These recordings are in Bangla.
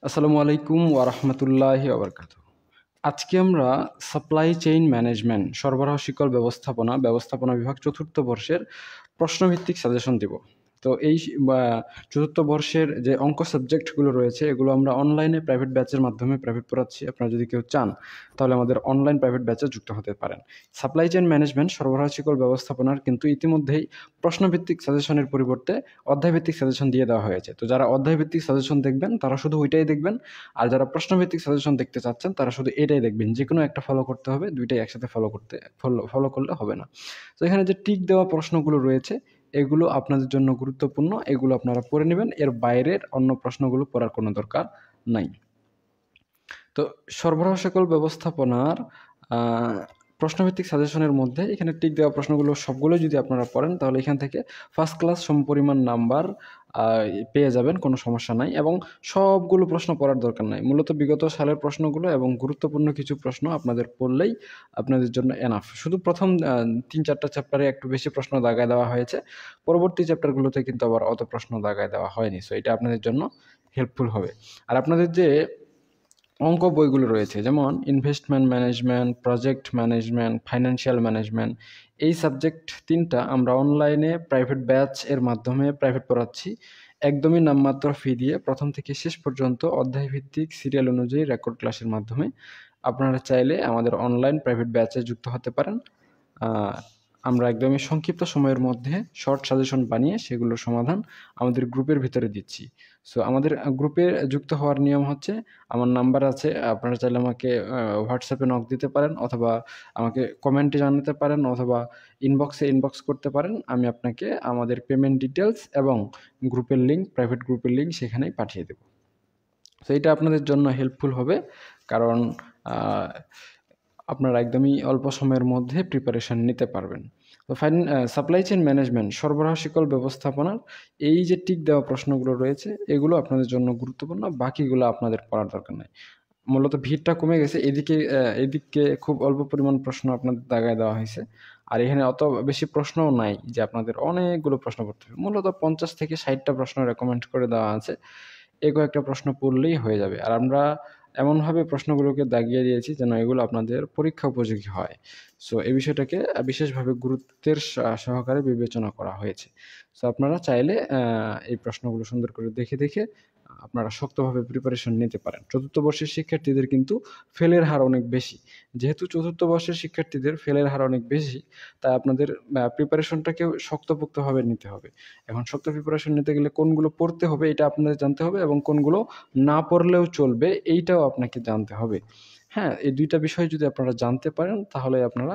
আসসালামু আলাইকুম ওয়া রাহমাতুল্লাহি ওয়া বারাকাতুহু। আজকে আমরা সাপ্লাই চেইন ম্যানেজমেন্ট সরবরাহ শিকল ব্যবস্থাপনা বিভাগ চতুর্থ বর্ষের প্রশ্নভিত্তিক সাজেশন দিব। তো এই চতুর্থ বর্ষের যে অঙ্ক সাবজেক্টগুলো রয়েছে এগুলো আমরা অনলাইনে প্রাইভেট ব্যাচের মাধ্যমে প্রাইভেট পড়াচ্ছি। আপনারা যদি কেউ চান তাহলে আমাদের অনলাইন প্রাইভেট ব্যাচে যুক্ত হতে পারেন। সাপ্লাই চেইন ম্যানেজমেন্ট সরবরাহ শিকল ব্যবস্থাপনার কিন্তু ইতিমধ্যেই প্রশ্নভিত্তিক সাজেশনের পরিবর্তে অধ্যায়ভিত্তিক সাজেশন দিয়ে দেওয়া হয়েছে। তো যারা অধ্যায়ভিত্তিক সাজেশন দেখবেন তারা শুধু ওইটাই দেখবেন, আর যারা প্রশ্নভিত্তিক সাজেশন দেখতে চাচ্ছেন তারা শুধু এটাই দেখবেন। যে কোনো একটা ফলো করতে হবে, দুইটাই একসাথে ফলো করলে হবে না। তো এখানে যে টিক দেওয়া প্রশ্নগুলো রয়েছে এগুলো আপনাদের জন্য গুরুত্বপূর্ণ, এগুলো আপনারা পড়ে নেবেন। এর বাইরের অন্য প্রশ্নগুলো পড়ার কোনো দরকার নাই। তো সরবরাহ সকল ব্যবস্থাপনার প্রশ্নভিত্তিক সাজেশনের মধ্যে এখানে টিক দেওয়া প্রশ্নগুলো সবগুলো যদি আপনারা পড়েন তাহলে এখান থেকে ফার্স্ট ক্লাস সমপরিমাণ নাম্বার পেয়ে যাবেন, কোনো সমস্যা নাই। এবং সবগুলো প্রশ্ন পড়ার দরকার নাই, মূলত বিগত সালের প্রশ্নগুলো এবং গুরুত্বপূর্ণ কিছু প্রশ্ন আপনাদের পড়লেই আপনাদের জন্য এনাফ। শুধু প্রথম 3-4টা চ্যাপ্টারে একটু বেশি প্রশ্ন দাগায় দেওয়া হয়েছে, পরবর্তী চ্যাপ্টারগুলোতে কিন্তু আবার অত প্রশ্ন দাগায় দেওয়া হয়নি। সো এটা আপনাদের জন্য হেল্পফুল হবে। আর আপনাদের যে অঙ্ক বইগুলো রয়েছে যেমন investment management, project management, financial management, এই সাবজেক্ট তিনটা আমরা অনলাইনে প্রাইভেট ব্যাচ এর মাধ্যমে প্রাইভেট পড়াচ্ছি। একদমই নামমাত্র ফি দিয়ে প্রথম থেকে শেষ পর্যন্ত অধ্যায়ভিত্তিক সিরিয়াল অনুযায়ী রেকর্ড ক্লাসের মাধ্যমে আপনারা চাইলে আমাদের অনলাইন প্রাইভেট ব্যাচে যুক্ত হতে পারেন। আমরা একদমই সংক্ষিপ্ত সময়ের মধ্যে শর্ট সাজেশন বানিয়ে সেগুলোর সমাধান আমাদের গ্রুপের ভিতরে দিচ্ছি। সো আমাদের গ্রুপে যুক্ত হওয়ার নিয়ম হচ্ছে, আমার নাম্বার আছে, আপনারা চাইলে আমাকে হোয়াটসঅ্যাপে নক দিতে পারেন, অথবা আমাকে কমেন্টে জানাতে পারেন, অথবা ইনবক্স করতে পারেন। আমি আপনাকে আমাদের পেমেন্ট ডিটেলস এবং গ্রুপের লিঙ্ক, প্রাইভেট গ্রুপের লিঙ্ক সেখানেই পাঠিয়ে দেব। তো এটা আপনাদের জন্য হেল্পফুল হবে, কারণ আপনারা একদমই অল্প সময়ের মধ্যে প্রিপারেশন নিতে পারবেন। তো সাপ্লাই চেইন ম্যানেজমেন্ট সরবরাহ শিকল ব্যবস্থাপনার এই যে টিক দেওয়া প্রশ্নগুলো রয়েছে এগুলো আপনাদের জন্য গুরুত্বপূর্ণ, বাকিগুলো আপনাদের পড়ার দরকার নেই। মূলত ভিড়টা কমে গেছে, এদিকে খুব অল্প পরিমাণ প্রশ্ন আপনাদের দাগায় দেওয়া হয়েছে। আর এখানে অত বেশি প্রশ্নও নাই যে আপনাদের অনেকগুলো প্রশ্ন করতে হবে। মূলত 50 থেকে 60টা প্রশ্ন রেকমেন্ড করে দেওয়া আছে, এই কয়েকটা প্রশ্ন পড়লেই হয়ে যাবে। আর আমরা এমনভাবে প্রশ্নগুলোকে দাগিয়ে দিয়েছি যেন এগুলো আপনাদের পরীক্ষা উপযোগী হয়। সো এই বিষয়টাকে বিশেষভাবে গুরুত্বের সহকারে বিবেচনা করা হয়েছে। সো আপনারা চাইলে এই প্রশ্নগুলো সুন্দর করে দেখে আপনারা শক্তভাবে প্রিপারেশন নিতে পারেন। চতুর্থ বর্ষের শিক্ষার্থীদের কিন্তু ফেলের হার অনেক বেশি। যেহেতু চতুর্থ বর্ষের শিক্ষার্থীদের ফেলের হার অনেক বেশি, তাই আপনাদের প্রিপারেশনটাকেও শক্তপোক্তভাবে নিতে হবে। এখন শক্ত প্রিপারেশন নিতে গেলে কোনগুলো পড়তে হবে এটা আপনাদের জানতে হবে, এবং কোনগুলো না পড়লেও চলবে এইটাও আপনাকে জানতে হবে। হ্যাঁ, এই ২টা বিষয় যদি আপনারা জানতে পারেন তাহলে আপনারা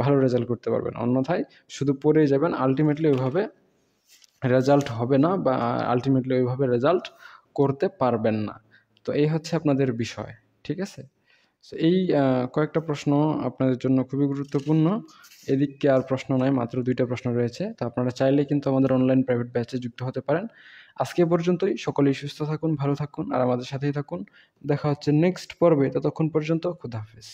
ভালো রেজাল্ট করতে পারবেন। অন্যথায় শুধু পড়েই যাবেন, আল্টিমেটলি ওইভাবে রেজাল্ট হবে না, বা আল্টিমেটলি ওইভাবে রেজাল্ট করতে পারবেন না। তো এই হচ্ছে আপনাদের বিষয়। ঠিক আছে? সো এই কয়েকটা প্রশ্ন আপনাদের জন্য খুবই গুরুত্বপূর্ণ। এদিকে আর প্রশ্ন নাই, মাত্র ২টা প্রশ্ন রয়েছে। তো আপনারা চাইলে কিন্তু আমাদের অনলাইন প্রাইভেট ব্যাচে যুক্ত হতে পারেন। আজকে এ পর্যন্তই। সকলেই সুস্থ থাকুন, ভালো থাকুন আর আমাদের সাথেই থাকুন। দেখা হচ্ছে নেক্সট পর্বে। ততক্ষণ পর্যন্ত খোদা হাফেজ।